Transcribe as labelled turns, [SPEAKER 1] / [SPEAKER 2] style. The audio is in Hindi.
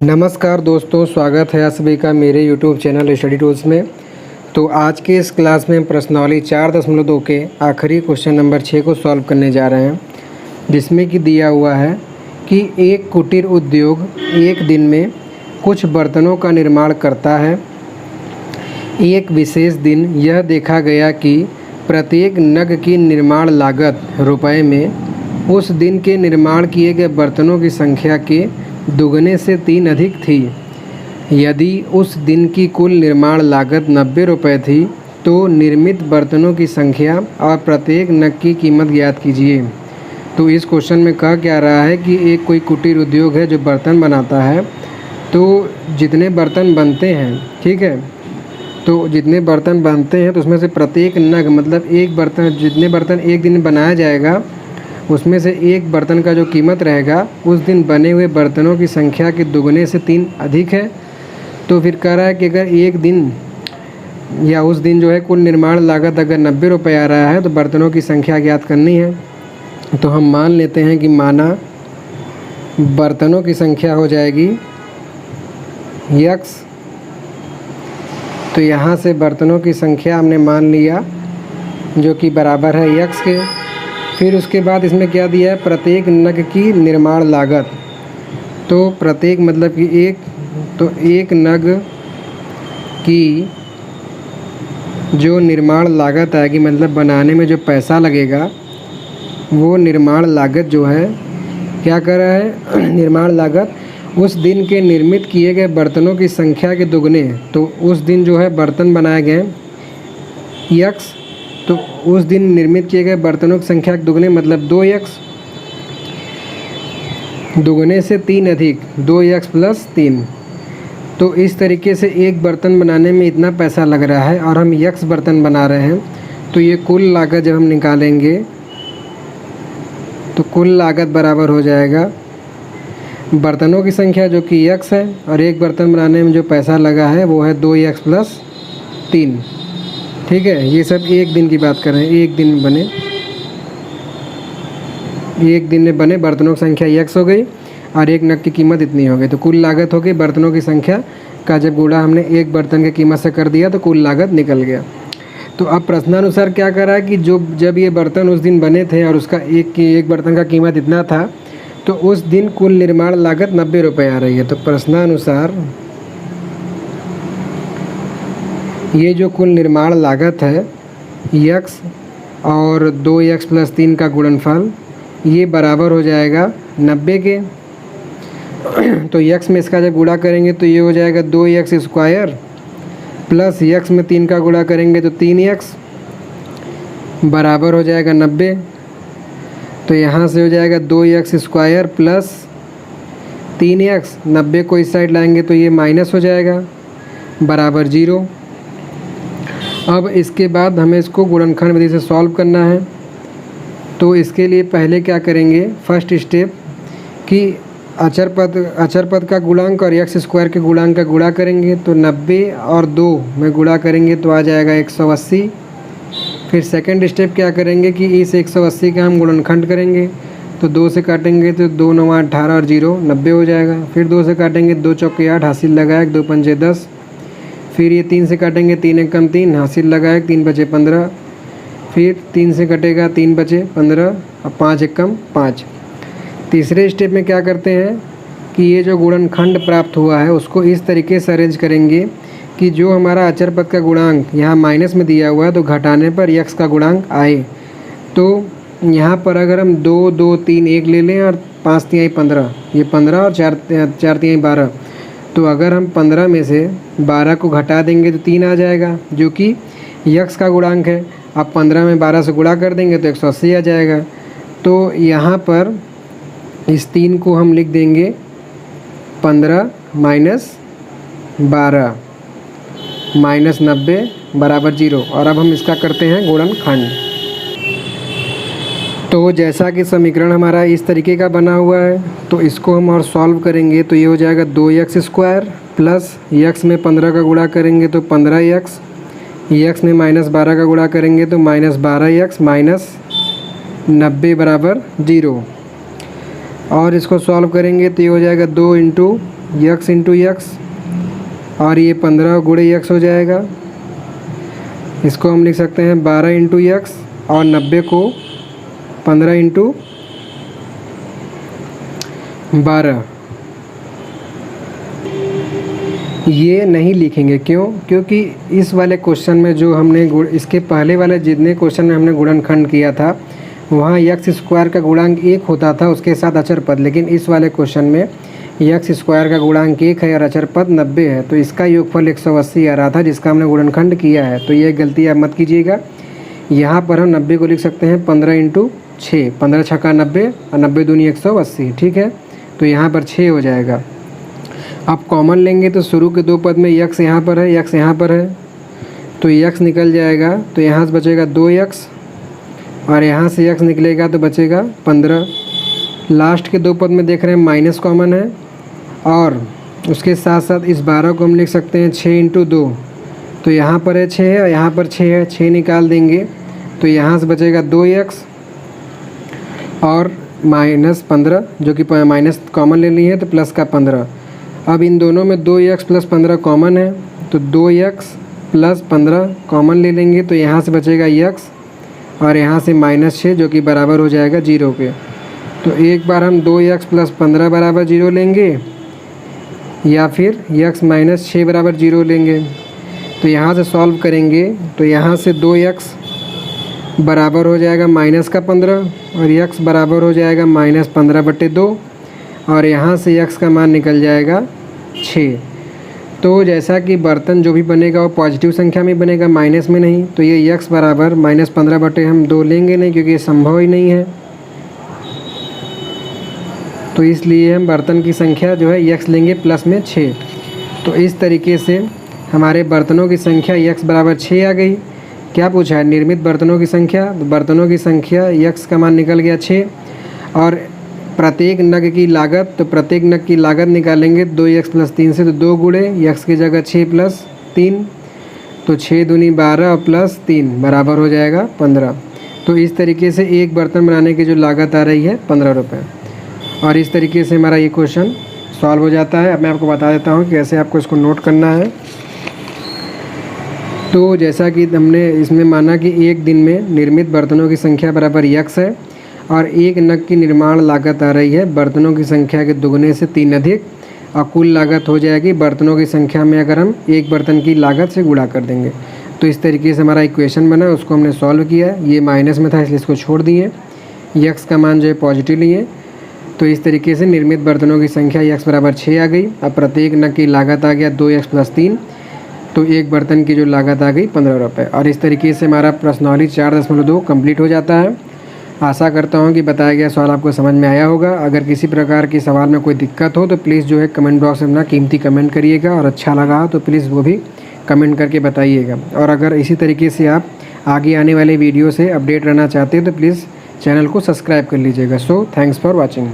[SPEAKER 1] नमस्कार दोस्तों, स्वागत है आप सभी का मेरे YouTube चैनल स्टडी टूल्स में। तो आज के इस क्लास में हम प्रश्नावली 4.2 के आखिरी क्वेश्चन नंबर 6 को सॉल्व करने जा रहे हैं, जिसमें कि दिया हुआ है कि एक कुटीर उद्योग एक दिन में कुछ बर्तनों का निर्माण करता है। एक विशेष दिन यह देखा गया कि प्रत्येक नग की निर्माण लागत रुपए में उस दिन के निर्माण किए गए बर्तनों की संख्या के दुगने से 3 अधिक थी। यदि उस दिन की कुल निर्माण लागत 90 रुपये थी तो निर्मित बर्तनों की संख्या और प्रत्येक नग की कीमत ज्ञात कीजिए। तो इस क्वेश्चन में कहा क्या रहा है कि एक कोई कुटीर उद्योग है जो बर्तन बनाता है। तो जितने बर्तन बनते हैं, ठीक है, तो जितने बर्तन बनते हैं तो उसमें से प्रत्येक नग मतलब एक बर्तन, जितने बर्तन एक दिन बनाया जाएगा उसमें से एक बर्तन का जो कीमत रहेगा उस दिन बने हुए बर्तनों की संख्या के दुगने से 3 अधिक है। तो फिर कह रहा है कि अगर एक दिन या उस दिन जो है कुल निर्माण लागत अगर 90 रुपये आ रहा है तो बर्तनों की संख्या ज्ञात करनी है। तो हम मान लेते हैं कि माना बर्तनों की संख्या हो जाएगी x। तो यहाँ से बर्तनों की संख्या हमने मान लिया जो कि बराबर है x के। फिर उसके बाद इसमें क्या दिया है, प्रत्येक नग की निर्माण लागत। तो प्रत्येक मतलब कि एक नग की जो निर्माण लागत आएगी, मतलब बनाने में जो पैसा लगेगा, वो निर्माण लागत जो है क्या कर रहा है, निर्माण लागत उस दिन के निर्मित किए गए बर्तनों की संख्या के दुगने। तो उस दिन जो है बर्तन बनाए गए x, तो उस दिन निर्मित किए गए बर्तनों की संख्या के दुगने मतलब 2x, दुगने से 3 अधिक 2x + 3। तो इस तरीके से एक बर्तन बनाने में इतना पैसा लग रहा है और हम x बर्तन बना रहे हैं। तो ये कुल लागत जब हम निकालेंगे तो कुल लागत बराबर हो जाएगा बर्तनों की संख्या जो कि x है और एक बर्तन बनाने में जो पैसा लगा है वो है 2x + 3। ठीक है, ये सब एक दिन की बात कर रहे हैं। एक दिन में बने बर्तनों की संख्या x हो गई और एक नग की कीमत इतनी हो गई। तो कुल लागत हो गई बर्तनों की संख्या का, जब गुणा हमने एक बर्तन की कीमत से कर दिया तो कुल लागत निकल गया। तो अब प्रश्नानुसार क्या कर रहा है कि जब ये बर्तन उस दिन बने थे और उसका एक बर्तन का कीमत इतना था तो उस दिन कुल निर्माण लागत 90 रुपये आ रही है। तो प्रश्नानुसार ये जो कुल निर्माण लागत है x और 2x + 3 का गुणनफल ये बराबर हो जाएगा 90 के। तो x में इसका जब गुणा करेंगे तो ये हो जाएगा 2x² प्लस x में 3 का गुणा करेंगे तो 3x बराबर हो जाएगा 90। तो यहाँ से हो जाएगा 2x² प्लस 3x, 90 को इस साइड लाएंगे तो ये माइनस हो जाएगा बराबर 0। अब इसके बाद हमें इसको गुणनखंड विधि से सॉल्व करना है। तो इसके लिए पहले क्या करेंगे, फर्स्ट स्टेप कि अचर पद का गुणांक और x² के गुणांक का गुणा करेंगे। तो 90 और 2 में गुणा करेंगे तो आ जाएगा 180। फिर सेकंड स्टेप क्या करेंगे कि इस 180 का हम गुणनखंड करेंगे। तो 2 से काटेंगे तो 2 9 18 और 0 90 हो जाएगा। फिर 2 से काटेंगे 2 चौके 8 हासिल लगाए 2 पंजे 10। फिर ये 3 से काटेंगे 3 एक कम 3 हासिल लगाए 3 बचे 15। फिर 3 से कटेगा 3 बचे 15 और 5 एक कम 5। तीसरे स्टेप में क्या करते हैं कि ये जो गुणनखंड प्राप्त हुआ है उसको इस तरीके से अरेंज करेंगे कि जो हमारा अचर पद का गुणांक यहाँ माइनस में दिया हुआ है तो घटाने पर x का गुणांक आए। तो यहाँ पर अगर हम 2 2 3 1 ले लें और 5 3 15, ये 15 और 4 3 12, तो अगर हम 15 में से 12 को घटा देंगे तो 3 आ जाएगा जो कि x का गुणांक है। अब 15 में 12 से गुणा कर देंगे तो 180 आ जाएगा। तो यहाँ पर इस 3 को हम लिख देंगे 15 - 12 - 90 बराबर 0। और अब हम इसका करते हैं गुणनखंड। तो जैसा कि समीकरण हमारा इस तरीके का बना हुआ है तो इसको हम और सॉल्व करेंगे तो ये हो जाएगा 2x² प्लस x में 15 का गुणा करेंगे तो 15x, x में -12 का गुणा करेंगे तो -12x माइनस 90 बराबर 0। और इसको सॉल्व करेंगे तो ये हो जाएगा 2 × यक्स इंटू यक्स, और ये 15 गुणे यक्स हो जाएगा। इसको हम लिख सकते हैं 12 इंटू यक्स, और 90 को 15 इंटू 12। ये नहीं लिखेंगे, क्यों? क्योंकि इस वाले क्वेश्चन में जो हमने इसके पहले वाले जितने क्वेश्चन में हमने गुणनखंड किया था वहाँ यक्स स्क्वायर का गुणांक 1 होता था उसके साथ अचर पद, लेकिन इस वाले क्वेश्चन में यक्स स्क्वायर का गुणांक 1 है और अचर पद 90 है, तो इसका योगफल 180 आ रहा था जिसका हमने गुणनखंड किया है। तो ये गलती आप मत कीजिएगा। यहाँ पर हम 90 को लिख सकते हैं 15 इंटू 6, 15 छक्का 90 और 90 दूनी 180, ठीक है। तो यहाँ पर 6 हो जाएगा। अब कॉमन लेंगे तो शुरू के दो पद में यक्स यहाँ पर है, यक्स यहाँ पर है, तो यक्स निकल जाएगा, तो यहाँ से बचेगा 2x, और यहाँ से यक्स निकलेगा तो बचेगा 15। लास्ट के दो पद में देख रहे हैं माइनस कॉमन है, और उसके साथ साथ इस 12 को हम लिख सकते हैं 6 इंटू 2, तो यहाँ पर है 6 है और यहाँ पर 6 है, 6 निकाल देंगे तो यहाँ से बचेगा 2x और माइनस 15, जो कि माइनस कॉमन ले ली है तो प्लस का 15। अब इन दोनों में 2x प्लस 15 कॉमन है, तो 2x प्लस 15 कॉमन ले लेंगे तो यहाँ से बचेगा x और यहाँ से -6, जो कि बराबर हो जाएगा 0 के। तो एक बार हम 2x प्लस 15 बराबर 0 लेंगे, या फिर x माइनस 6 बराबर 0 लेंगे। तो यहाँ से सॉल्व करेंगे तो यहाँ से 2x बराबर हो जाएगा -15 और x बराबर हो जाएगा -15/2, और यहाँ से x का मान निकल जाएगा 6। तो जैसा कि बर्तन जो भी बनेगा वो पॉजिटिव संख्या में बनेगा, माइनस में नहीं, तो ये x बराबर -15/2 लेंगे नहीं क्योंकि ये संभव ही नहीं है। तो इसलिए हम बर्तन की संख्या जो है x लेंगे प्लस में 6। तो इस तरीके से हमारे बर्तनों की संख्या x बराबर 6 आ गई। क्या पूछा है? निर्मित बर्तनों की संख्या। तो बर्तनों की संख्या x का मान निकल गया 6, और प्रत्येक नग की लागत, तो प्रत्येक नग की लागत निकालेंगे 2x प्लस 3 से, तो 2 गुणे x की जगह 6 प्लस 3, तो 6 दूनी 12 और प्लस 3 बराबर हो जाएगा 15। तो इस तरीके से एक बर्तन बनाने की जो लागत आ रही है 15 रुपये, और इस तरीके से हमारा ये क्वेश्चन सॉल्व हो जाता है। अब मैं आपको बता देता हूँ कि कैसे आपको इसको नोट करना है। तो जैसा कि हमने इसमें माना कि एक दिन में निर्मित बर्तनों की संख्या बराबर x है, और एक नग की निर्माण लागत आ रही है बर्तनों की संख्या के दुगने से 3 अधिक, और कुल लागत हो जाएगी बर्तनों की संख्या में अगर हम एक बर्तन की लागत से गुणा कर देंगे। तो इस तरीके से हमारा इक्वेशन बना, उसको हमने सॉल्व किया। ये माइनस में था इसलिए इसको छोड़ दिए, x का मान जो है पॉजिटिव लिए। तो इस तरीके से निर्मित बर्तनों की संख्या x बराबर 6 आ गई। अब प्रत्येक नग की लागत आ गया 2x प्लस 3, तो एक बर्तन की जो लागत आ गई 15 रुपये। और इस तरीके से हमारा प्रश्नावली 4.2 कंप्लीट हो जाता है। आशा करता हूं कि बताया गया सवाल आपको समझ में आया होगा। अगर किसी प्रकार के सवाल में कोई दिक्कत हो तो प्लीज़ जो है कमेंट बॉक्स में अपना कीमती कमेंट करिएगा, और अच्छा लगा तो प्लीज़ वो भी कमेंट करके बताइएगा। और अगर इसी तरीके से आप आगे आने वाले वीडियो से अपडेट रहना चाहते हैं तो प्लीज़ चैनल को सब्सक्राइब कर लीजिएगा। So thanks for watching.